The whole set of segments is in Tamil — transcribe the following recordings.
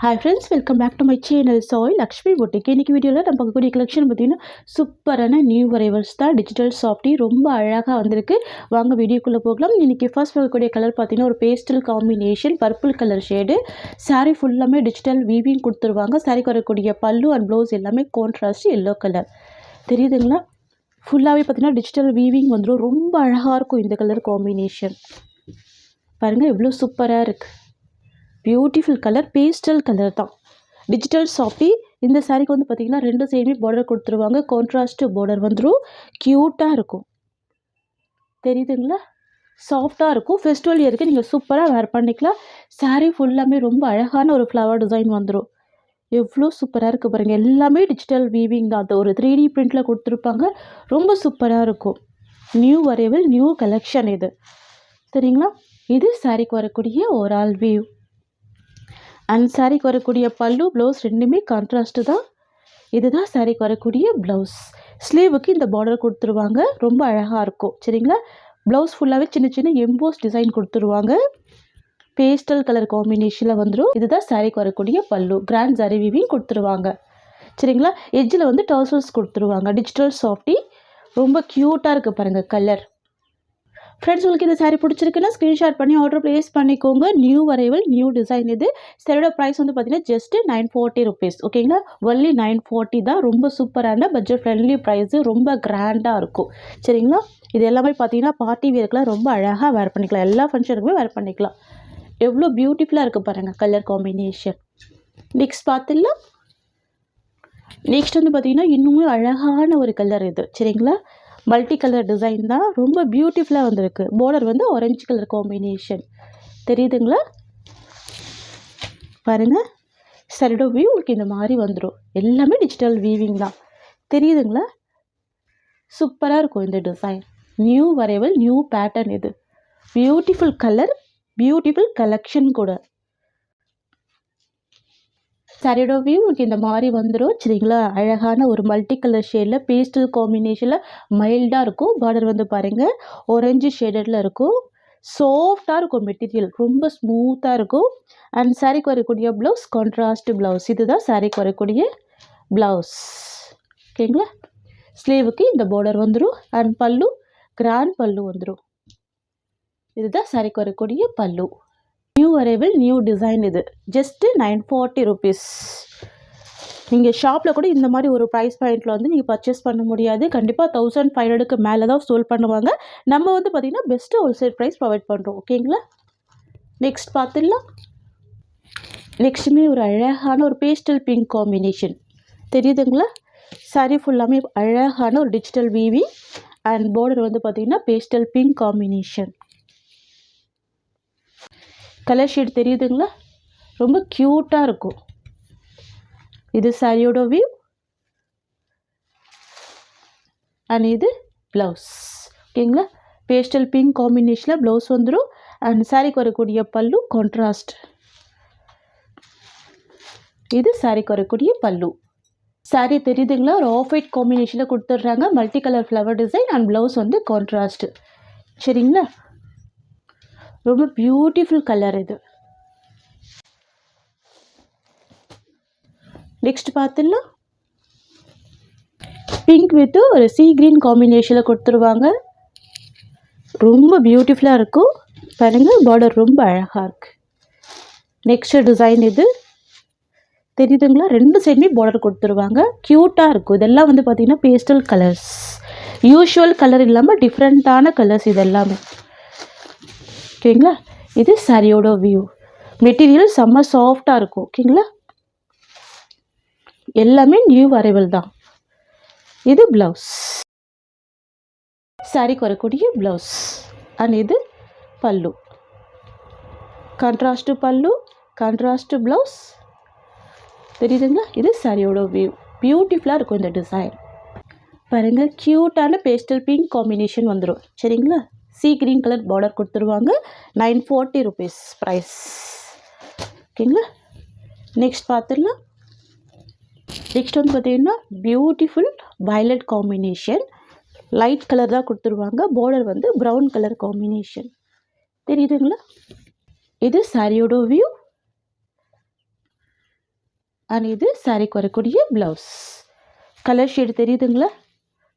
Hi friends, welcome back to my channel. Soy Lakshmi Boutique. இன்னைக்கு வீடியோவில் நம்ம பார்க்கக்கூடிய கலெக்ஷன் பார்த்தீங்கன்னா சூப்பரான நியூ அரைவல்ஸ் தான். டிஜிட்டல் சாஃப்டி ரொம்ப அழகாக வந்திருக்கு. வாங்க வீடியோக்குள்ளே போகலாம். இன்னைக்கு ஃபர்ஸ்ட் பார்க்கக்கூடிய கலர் பார்த்தீங்கன்னா ஒரு pastel combination purple colour shade. Sari ஃபுல்லாமே டிஜிட்டல் வீவிங் கொடுத்துருவாங்க. சாரீக்கு வரக்கூடிய பல்லு அண்ட் ப்ளவுஸ் எல்லாமே கான்ட்ராஸ்ட் எல்லோ கலர் தெரியுதுங்களா. ஃபுல்லாகவே பார்த்தீங்கன்னா டிஜிட்டல் வீவிங் வந்துடும். ரொம்ப அழகாக இருக்கும் இந்த கலர் காம்பினேஷன். பாருங்கள் எவ்வளோ சூப்பராக இருக்குது. பியூட்டிஃபுல் கலர், பேஸ்டல் கலர் தான். Digital softy. இந்த சாரீக்கு வந்து பார்த்திங்கன்னா ரெண்டு சைடுமே பார்டர் கொடுத்துருவாங்க. கான்ட்ராஸ்ட் பார்டர் வந்துடும். க்யூட்டாக இருக்கும் தெரியுதுங்களா. சாஃப்டாக இருக்கும். ஃபெஸ்டிவல் இயருக்கு நீங்கள் சூப்பராக வேர் பண்ணிக்கலாம். சாரீ ஃபுல்லாமே ரொம்ப அழகான ஒரு ஃப்ளவர் டிசைன் வந்துடும். எவ்வளோ சூப்பராக இருக்குது பாருங்கள். எல்லாமே டிஜிட்டல் வீவிங் தான். அது ஒரு 3D பிரிண்டில் கொடுத்துருப்பாங்க. ரொம்ப சூப்பராக இருக்கும். நியூ அரைவல், நியூ கலெக்ஷன் இது சரிங்களா. இது சாரீக்கு வரக்கூடிய ஓவரால் வியூ. அண்ட் சாரீக்கு வரக்கூடிய பல்லு ப்ளவுஸ் ரெண்டுமே கான்ட்ராஸ்ட்டு தான். இதுதான் சாரீக்கு வரக்கூடிய ப்ளவுஸ். ஸ்லீவுக்கு இந்த பார்டர் கொடுத்துருவாங்க. ரொம்ப அழகாக இருக்கும் சரிங்களா. ப்ளவுஸ் ஃபுல்லாகவே சின்ன சின்ன எம்போஸ் டிசைன் கொடுத்துருவாங்க. பேஸ்டல் கலர் காம்பினேஷனில் வந்துடும். இதுதான் சாரீக்கு வரக்கூடிய பல்லு. கிராண்ட் சாரீ வீவிங் கொடுத்துருவாங்க சரிங்களா. எட்ஜில் வந்து டர்சல்ஸ் கொடுத்துருவாங்க. டிஜிட்டல் சாஃப்டி ரொம்ப க்யூட்டாக இருக்குது பாருங்கள் கலர். ஃப்ரெண்ட்ஸ், உங்களுக்கு இந்த சாரீ பிடிச்சிருக்குன்னா ஸ்க்ரீன்ஷாட் பண்ணி ஆர்டர் ப்ளேஸ் பண்ணிக்கோங்க. நியூ அரைவல், நியூ டிசைன் இது. சாரியோட ப்ரைஸ் வந்து பார்த்தீங்கன்னா ஜஸ்ட் 940 rupees ஓகேங்களா. ஒன்லி 940 தான். ரொம்ப சூப்பரான பட்ஜெட் ஃப்ரெண்ட்லி ப்ரைஸு. ரொம்ப கிராண்டாக இருக்கும் சரிங்களா. இது எல்லாமே பார்த்தீங்கன்னா பார்ட்டி வேர்க்கெலாம் ரொம்ப அழகாக வேர் பண்ணிக்கலாம். எல்லா ஃபங்க்ஷனுக்குமே வேர் பண்ணிக்கலாம். எவ்வளோ பியூட்டிஃபுல்லாக இருக்குது பாருங்கள் கலர் காம்பினேஷன். நெக்ஸ்ட் பார்த்துடலாம். நெக்ஸ்ட் வந்து பார்த்திங்கன்னா இன்னுமே அழகான ஒரு கலர் இது சரிங்களா. மல்டி கலர் டிசைன் தான். ரொம்ப பியூட்டிஃபுல்லாக வந்திருக்கு. பார்டர் வந்து ஆரஞ்சு கலர் காம்பினேஷன் தெரியுதுங்களா. பாருங்கள் சரிடோ வியூ உங்களுக்கு இந்த மாதிரி வந்துடும். எல்லாமே டிஜிட்டல் வீவிங் தான் தெரியுதுங்களா. சூப்பராக இருக்கும் இந்த design. New arrival, new pattern இது. பியூட்டிஃபுல் கலர், பியூட்டிஃபுல் கலெக்ஷன் கூட. சாரியோட வியூ உங்களுக்கு இந்த மாதிரி வந்துடும் சரிங்களா. அழகான ஒரு மல்டி கலர் ஷேடில் பேஸ்டல் காம்பினேஷனில் மைல்டாக இருக்கும். பார்டர் வந்து பாருங்கள் ஆரஞ்சு ஷேடடில் இருக்கும். சாஃப்டாக இருக்கும் மெட்டீரியல். ரொம்ப ஸ்மூத்தாக இருக்கும். அண்ட் சாரீக்கு வரக்கூடிய ப்ளவுஸ் கான்ட்ராஸ்ட் ப்ளவுஸ். இதுதான் சாரீக்கு வரக்கூடிய ப்ளவுஸ் ஓகேங்களா. ஸ்லீவுக்கு இந்த பார்டர் வந்துடும். அண்ட் பல்லு கிராண்ட் பல்லு வந்துடும். இதுதான் சாரீக்கு வரக்கூடிய பல்லு. நியூ அரைவல், நியூ டிசைன் இது. Just 940 rupees. நீங்கள் ஷாப்பில் கூட இந்த மாதிரி ஒரு ப்ரைஸ் பாயிண்டில் வந்து நீங்கள் பர்ச்சேஸ் பண்ண முடியாது. கண்டிப்பாக 1500க்கு மேலே தான் சேல் பண்ணுவாங்க. நம்ம வந்து பார்த்திங்கன்னா பெஸ்ட்டு ஹோல்சேல் ப்ரைஸ் ப்ரொவைட் பண்ணுறோம் ஓகேங்களா. நெக்ஸ்ட் பார்த்துடலாம். நெக்ஸ்ட்டுமே ஒரு அழகான ஒரு பேஸ்டல் பிங்க் காம்பினேஷன் தெரியுதுங்களா. சாரீ ஃபுல்லாமே அழகான ஒரு டிஜிட்டல் வீவி அண்ட் பார்டர் வந்து பார்த்திங்கன்னா pastel pink combination. Colour shade தெரியுதுங்களா. ரொம்ப க்யூட்டாக இருக்கும். இது சாரியோட வியூ அண்ட் இது ப்ளவுஸ் ஓகேங்களா. பேஸ்டல் பிங்க் காம்பினேஷனில் ப்ளவுஸ் வந்துடும். அண்ட் சாரிக்கு வரக்கூடிய பல்லு கான்ட்ராஸ்ட். இது சாரிக்கு வரக்கூடிய பல்லு. சாரீ தெரியுதுங்களா. ஒரு ஆஃப் ஒயிட் காம்பினேஷனில் கொடுத்துட்றாங்க. Multi colour flower design and blouse வந்து கான்ட்ராஸ்ட் சரிங்களா. ரொம்ப பியூட்டிஃபுல் கலர் இது. நெக்ஸ்ட் பார்த்துடலாம். பிங்க் வித் ஒரு சீ கிரீன் காம்பினேஷனில் கொடுத்துருவாங்க. ரொம்ப பியூட்டிஃபுல்லாக இருக்கும் பாருங்கள். பார்டர் ரொம்ப அழகாக இருக்குது. நெக்ஸ்ட் டிசைன் இது தெரியுதுங்களா. ரெண்டு சைடுமே பார்டர் கொடுத்துருவாங்க. க்யூட்டாக இருக்கும். இதெல்லாம் வந்து பார்த்திங்கன்னா பேஸ்டல் கலர்ஸ். யூஷுவல் கலர் இல்லாமல் டிஃப்ரெண்ட்டான கலர்ஸ் இதெல்லாமே ஓகேங்களா. இது சாரியோட வியூ. மெட்டீரியல் செம்ம சாஃப்டாக இருக்கும் ஓகேங்களா. எல்லாமே நியூ அரைவல் தான். இது ப்ளவுஸ். சாரிக்கு வரக்கூடிய ப்ளவுஸ் அண்ட் இது பல்லு. கான்ட்ராஸ்ட் பல்லு, கான்ட்ராஸ்ட் ப்ளவுஸ் தெரியுதுங்களா. இது சாரியோட வியூ. பியூட்டிஃபுல்லாக இருக்கும் இந்த டிசைன் பாருங்கள். க்யூட்டான பேஸ்டல் பிங்க் காம்பினேஷன் வந்துடும் சரிங்களா. சீ கிரீன் கலர் பார்டர் கொடுத்துருவாங்க. 940 rupees ப்ரைஸ் ஓகேங்களா. நெக்ஸ்ட் பார்த்துடலாம். நெக்ஸ்ட் வந்து பார்த்திங்கன்னா beautiful violet combination. Light colour தான் கொடுத்துருவாங்க. பார்டர் வந்து ப்ரௌன் கலர் காம்பினேஷன் தெரியுதுங்களா. இது சாரியோட வியூ அண்ட் இது சாரிக்கு வரக்கூடிய ப்ளவுஸ். கலர் ஷேடு தெரியுதுங்களா?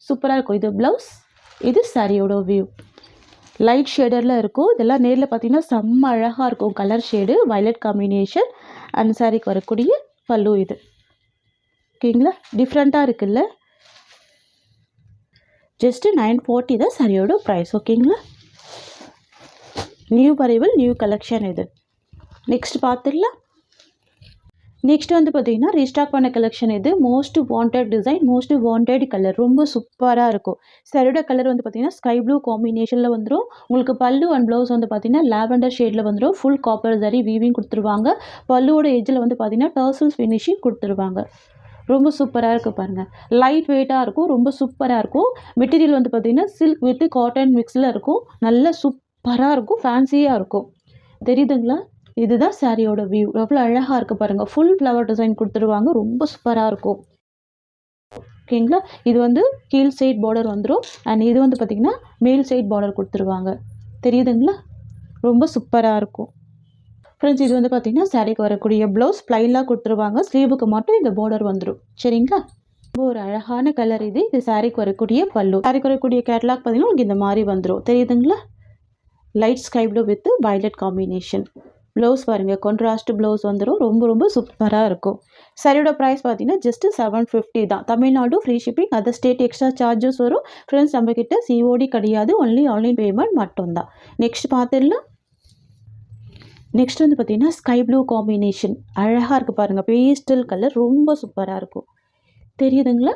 சூப்பராக இருக்கும். இது ப்ளவுஸ், இது சாரியோட வியூ. லைட் ஷேடரில் இருக்கும். இதெல்லாம் நேரில் பார்த்தீங்கன்னா செம்ம அழகாக இருக்கும். Colour shade violet combination. And சாரிக்கு வரக்கூடிய பல்லு இது. ஓகேங்களா? டிஃப்ரெண்ட்டாக இருக்குல்ல? ஜஸ்ட்டு 940 தான் சாரியோட ப்ரைஸ். ஓகேங்களா? நியூ அரைவல், நியூ கலெக்ஷன் இது. நெக்ஸ்ட் பார்த்துடலாம். நெக்ஸ்ட் வந்து பார்த்தீங்கன்னா ரீஸ்டாக் பண்ண கலெக்ஷன் இது. Most wanted design, most wanted colour. ரொம்ப சூப்பராக இருக்கும். சாரியோட கலர் வந்து பார்த்தீங்கன்னா ஸ்கை ப்ளூ காம்பினேஷனில் வந்துடும். உங்களுக்கு பல்லு அண்ட் ப்ளவுஸ் வந்து பார்த்தீங்கன்னா லாவெண்டர் ஷேடில் வந்துடும். ஃபுல் காப்பர் ஜரி வீவிங் கொடுத்துருவாங்க. பல்லுவோட எஜ்ஜில் வந்து பார்த்தீங்கன்னா டர்சல்ஸ் ஃபினிஷிங் கொடுத்துருவாங்க. ரொம்ப சூப்பராக இருக்குது பாருங்கள். லைட் வெயிட்டாக இருக்கும். ரொம்ப சூப்பராக இருக்கும். மெட்டீரியல் வந்து பார்த்தீங்கன்னா சில்க் வித் காட்டன் மிக்ஸில் இருக்கும். நல்ல சூப்பராக இருக்கும். ஃபேன்சியாக இருக்கும். தெரியுதுங்களா? இதுதான் சாரியோட வியூ. எவ்வளோ அழகாக இருக்குது பாருங்கள். ஃபுல் ஃப்ளவர் டிசைன் கொடுத்துருவாங்க. ரொம்ப சூப்பராக இருக்கும். ஓகேங்களா? இது வந்து கீழ் சைட் பார்டர் வந்துடும். அண்ட் இது வந்து பார்த்திங்கன்னா மேல் சைட் பார்டர் கொடுத்துருவாங்க. தெரியுதுங்களா? ரொம்ப சூப்பராக இருக்கும். ஃப்ரெண்ட்ஸ், இது வந்து பார்த்திங்கன்னா சாரிக்கு வரக்கூடிய ப்ளவுஸ் ப்ளைனாக கொடுத்துருவாங்க. ஸ்லீவுக்கு மட்டும் இந்த பார்டர் வந்துடும். சரிங்களா? ரொம்ப ஒரு அழகான கலர் இது. இது சாரிக்கு வரக்கூடிய பல்லு. சாரிக்கு வரக்கூடிய கேட்லாக் பார்த்திங்கன்னா உங்களுக்கு இந்த மாதிரி வந்துடும். தெரியுதுங்களா? Light sky blue with violet combination. Blouse பாருங்கள், கான்ட்ராஸ்ட் ப்ளவுஸ் வந்துடும். ரொம்ப ரொம்ப சூப்பராக இருக்கும். சாரியோட ப்ரைஸ் பார்த்தீங்கன்னா ஜஸ்ட்டு 750 தான். Tamil Nadu free shipping. Other state extra charges வரும். ஃப்ரெண்ட்ஸ், நம்மக்கிட்ட சிஓடி கிடையாது. ஒன்லி ஆன்லைன் பேமெண்ட் மட்டும்தான். நெக்ஸ்ட் பார்த்துடலாம். நெக்ஸ்ட் வந்து பார்த்தீங்கன்னா ஸ்கை ப்ளூ காம்பினேஷன். அழகாக இருக்குது பாருங்கள். Pastel colour. ரொம்ப சூப்பராக இருக்கும். தெரியுதுங்களா?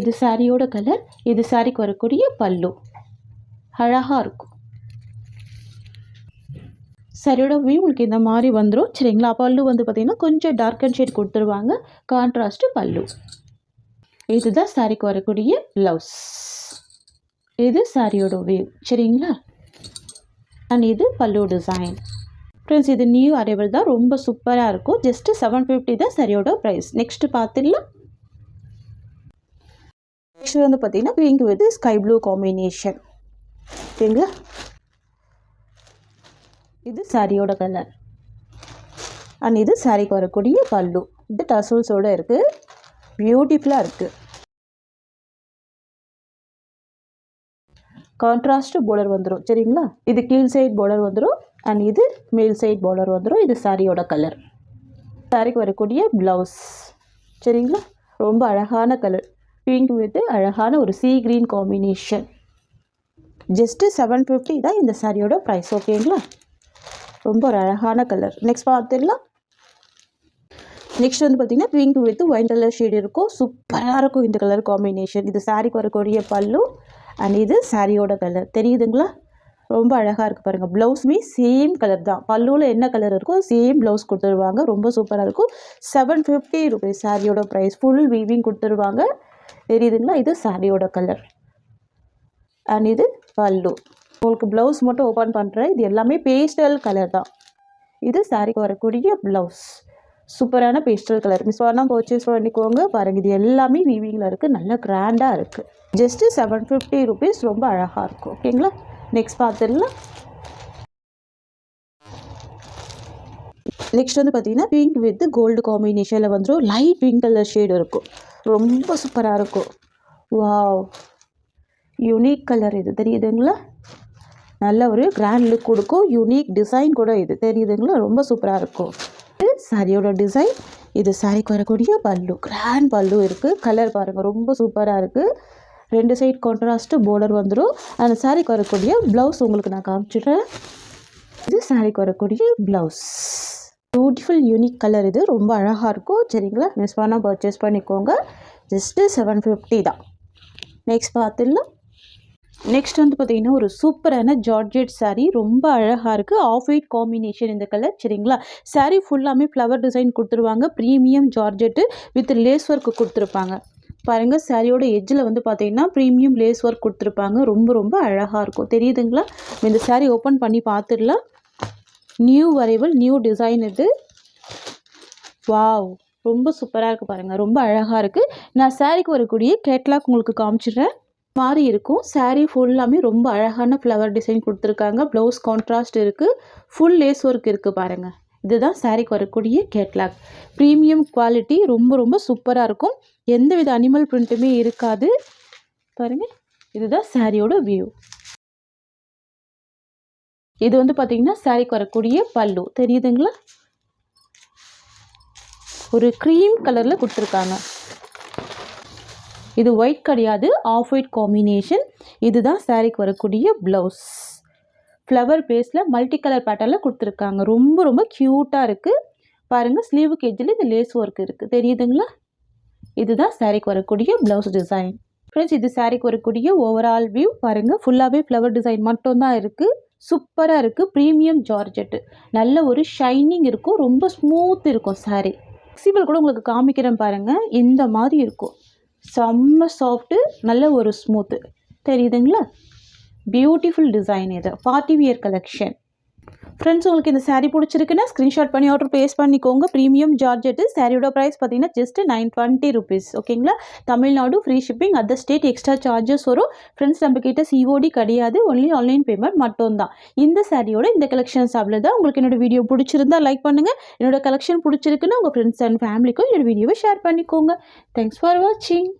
இது சாரியோட கலர். இது சாரிக்கு வரக்கூடிய பல்லு. அழகாக இருக்கும். சாரியோட வியூ உங்களுக்கு இந்த மாதிரி வந்துடும். சரிங்களா? பல்லு வந்து பார்த்திங்கன்னா கொஞ்சம் டார்க் அண்ட் ஷேட் கொடுத்துருவாங்க. கான்ட்ராஸ்ட்டு பல்லு. இதுதான் சாரிக்கு வரக்கூடிய ப்ளவுஸ். இது சாரியோட வியூ. சரிங்களா? அண்ட் இது பல்லு டிசைன். ஃப்ரெண்ட்ஸ், இது நியூ அரைவல் தான். ரொம்ப சூப்பராக இருக்கும். ஜஸ்ட்டு 750 தான் சாரியோட ப்ரைஸ். நெக்ஸ்ட்டு பார்த்துடலாம். நெக்ஸ்ட் வந்து பார்த்திங்கன்னா pink with sky blue combination. ஓகேங்களா? இது சாரியோட கலர். அண்ட் இது சாரிக்கு வரக்கூடிய பல்லு. இது டசல்ஸோடு இருக்குது. பியூட்டிஃபுல்லாக இருக்குது. கான்ட்ராஸ்ட் பார்டர் வந்துடும். சரிங்களா? இது கீழ் சைட் பார்டர் வந்துடும். அண்ட் இது மேல் சைட் பார்டர் வந்துடும். இது சாரியோட கலர். சாரிக்கு வரக்கூடிய ப்ளவுஸ். சரிங்களா? ரொம்ப அழகான கலர். பிங்க் வித் அழகான ஒரு சீ கிரீன் காம்பினேஷன். ஜஸ்ட்டு 750 தான் இந்த சாரியோட ப்ரைஸ். ஓகேங்களா? ரொம்ப ஒரு அழகான கலர். நெக்ஸ்ட் பார்த்துடலாம். நெக்ஸ்ட் வந்து பார்த்திங்கன்னா pink with white colour shade இருக்கும். சூப்பராக இருக்கும் இந்த கலர் காம்பினேஷன். இது சாரிக்கு வரக்கூடிய பல்லு. அண்ட் இது சாரியோட கலர். தெரியுதுங்களா? ரொம்ப அழகாக இருக்குது பாருங்கள். ப்ளவுஸுமே சேம் கலர் தான். பல்லுவில் என்ன கலர் இருக்கோ சேம் ப்ளவுஸ் கொடுத்துருவாங்க. ரொம்ப சூப்பராக இருக்கும். 750 ருபீஸ் சாரியோட ப்ரைஸ். ஃபுல் வீவிங் கொடுத்துருவாங்க. தெரியுதுங்களா? இது சாரியோட கலர். அண்ட் இது பல்லு. உங்களுக்கு ப்ளவுஸ் மட்டும் ஓப்பன் பண்ணுறேன். இது எல்லாமே பேஸ்டல் கலர் தான். இது சாரிக்கு வரக்கூடிய ப்ளவுஸ். சூப்பரான பேஸ்டல் கலர். மிஸ் பண்ணால் பர்ச்சேஸ் பண்ணிக்கோங்க. பாருங்கள், இது எல்லாமே வீவிங்கில் இருக்குது. நல்லா கிராண்டாக இருக்குது. Just 750 rupees. ரொம்ப அழகாக இருக்கும். ஓகேங்களா? நெக்ஸ்ட் பார்த்துடலாம். நெக்ஸ்ட் வந்து பார்த்திங்கன்னா பிங்க் வித் கோல்டு காம்பினேஷனில் வந்துடும். லைட் பிங்க் கலர் ஷேடு இருக்கும். ரொம்ப சூப்பராக இருக்கும். வாவ், யூனிக் கலர் இது. தெரியுதுங்களா? நல்ல ஒரு கிராண்ட் லுக் கொடுக்கும். யூனிக் டிசைன் கூட இது. தெரியுதுங்களா? ரொம்ப சூப்பராக இருக்கும். இது சாரியோட டிசைன். இது சாரிக்கு வரக்கூடிய பல்லு. கிராண்ட் பல்லு இருக்குது. கலர் பாருங்கள், ரொம்ப சூப்பராக இருக்குது. 2 சைட் கான்ட்ராஸ்ட்டு பார்டர் வந்துடும். அந்த சாரிக்கு வரக்கூடிய ப்ளவுஸ் உங்களுக்கு நான் காமிச்சிடுறேன். இது சாரிக்கு வரக்கூடிய ப்ளவுஸ். பியூட்டிஃபுல் யூனிக் கலர் இது. ரொம்ப அழகாக இருக்கும். சரிங்களா? மிஸ் பண்ணால் பர்ச்சேஸ் பண்ணிக்கோங்க. ஜஸ்ட்டு 750 தான். நெக்ஸ்ட் பார்த்துடலாம். நெக்ஸ்ட் வந்து பார்த்திங்கன்னா ஒரு சூப்பரான ஜார்ஜெட் சாரீ. ரொம்ப அழகாக இருக்குது. ஆஃப் ஒயிட் காம்பினேஷன் இந்த கலர். சரிங்களா? சாரீ ஃபுல்லாமே ஃப்ளவர் டிசைன் கொடுத்துருவாங்க. Premium georgette with lace work கொடுத்துருப்பாங்க. பாருங்கள், சாரியோட எட்ஜில் வந்து பார்த்திங்கன்னா ப்ரீமியம் லேஸ் ஒர்க் கொடுத்துருப்பாங்க. ரொம்ப ரொம்ப அழகாக இருக்கும். தெரியுதுங்களா? இந்த சாரீ ஓப்பன் பண்ணி பார்த்துடலாம். நியூ அரைவல், நியூ டிசைன் இது. வாவ், ரொம்ப சூப்பராக இருக்குது பாருங்கள். ரொம்ப அழகாக இருக்குது. நான் சாரீக்கு வரக்கூடிய கேட்லாக் உங்களுக்கு காமிச்சிடுறேன். மாதிரி இருக்கும். சாரீ ஃபுல்லாமே ரொம்ப அழகான ஃப்ளவர் டிசைன் கொடுத்துருக்காங்க. ப்ளவுஸ் கான்ட்ராஸ்ட் இருக்குது. ஃபுல் லேஸ் ஒர்க் இருக்குது பாருங்கள். இதுதான் சாரீக்கு வரக்கூடிய கேட்லாக். ப்ரீமியம் குவாலிட்டி, ரொம்ப ரொம்ப சூப்பராக இருக்கும். எந்தவித அனிமல் பிரிண்ட்டுமே இருக்காது. பாருங்கள், இதுதான் சாரியோட வியூ. இது வந்து பார்த்திங்கன்னா சாரீக்கு வரக்கூடிய பல்லு தெரியுதுங்களா? ஒரு க்ரீம் கலரில் கொடுத்துருக்காங்க. இது ஒயிட் கிடையாது, ஆஃப் ஒயிட் காம்பினேஷன். இதுதான் சாரீக்கு வரக்கூடிய ப்ளவுஸ். ஃப்ளவர் பேஸில் மல்டி கலர் பேட்டர்னில் கொடுத்துருக்காங்க. ரொம்ப ரொம்ப க்யூட்டாக இருக்குது. பாருங்கள், ஸ்லீவுக்கு எட்ஜில் இந்த லேஸ் ஒர்க் இருக்குது தெரியுதுங்களா? இதுதான் சாரீக்கு வரக்கூடிய ப்ளவுஸ் டிசைன். ஃப்ரெண்ட்ஸ், இது சாரீக்கு வரக்கூடிய ஓவரால் வியூ. பாருங்கள், ஃபுல்லாகவே ஃப்ளவர் டிசைன் மட்டும்தான் இருக்குது. சூப்பராக இருக்குது. ப்ரீமியம் ஜார்ஜெட்டு, நல்ல ஒரு ஷைனிங் இருக்கும், ரொம்ப ஸ்மூத் இருக்கும் சாரீ. ஃப்ளெக்சிபிள் கூட உங்களுக்கு காமிக்கிறேன் பாருங்கள். இந்த மாதிரி இருக்கும், செம்ம சாஃப்ட்டு, நல்ல ஒரு ஸ்மூத்து தெரியுதுங்களா? Beautiful design. இது பார்ட்டி வியர் கலெக்ஷன். ஃப்ரெண்ட்ஸ், உங்களுக்கு இந்த சாரீ பிடிச்சிருக்குன்னா ஸ்க்ரீன்ஷாட் பண்ணி ஆர்டர் ப்ளேஸ் பண்ணிக்கோங்க. Premium georgette. சாரியோட ப்ரைஸ் பார்த்தீங்கன்னா ஜஸ்ட் 920 rupees. ஓகேங்களா? Tamil Nadu free shipping, other state extra charges வரும். ஃப்ரெண்ட்ஸ், நம்மக்கிட்ட சிஓடி கிடையாது, ஒன்லி ஆன்லைன் பேமெண்ட் மட்டும்தான். இந்த சாரியோட இந்த கலெக்ஷன்ஸ் அவ்வளோதான். உங்களுக்கு என்னோட வீடியோ பிடிச்சிருந்தா லைக் பண்ணுங்கள். என்னோட கலெக்ஷன் பிடிச்சிருக்குன்னா உங்கள் ஃப்ரெண்ட்ஸ் அண்ட் ஃபேமிலிக்கும் என்னோட வீடியோவை ஷேர் பண்ணிக்கோங்க. தேங்க்ஸ் ஃபார் வாட்சிங்.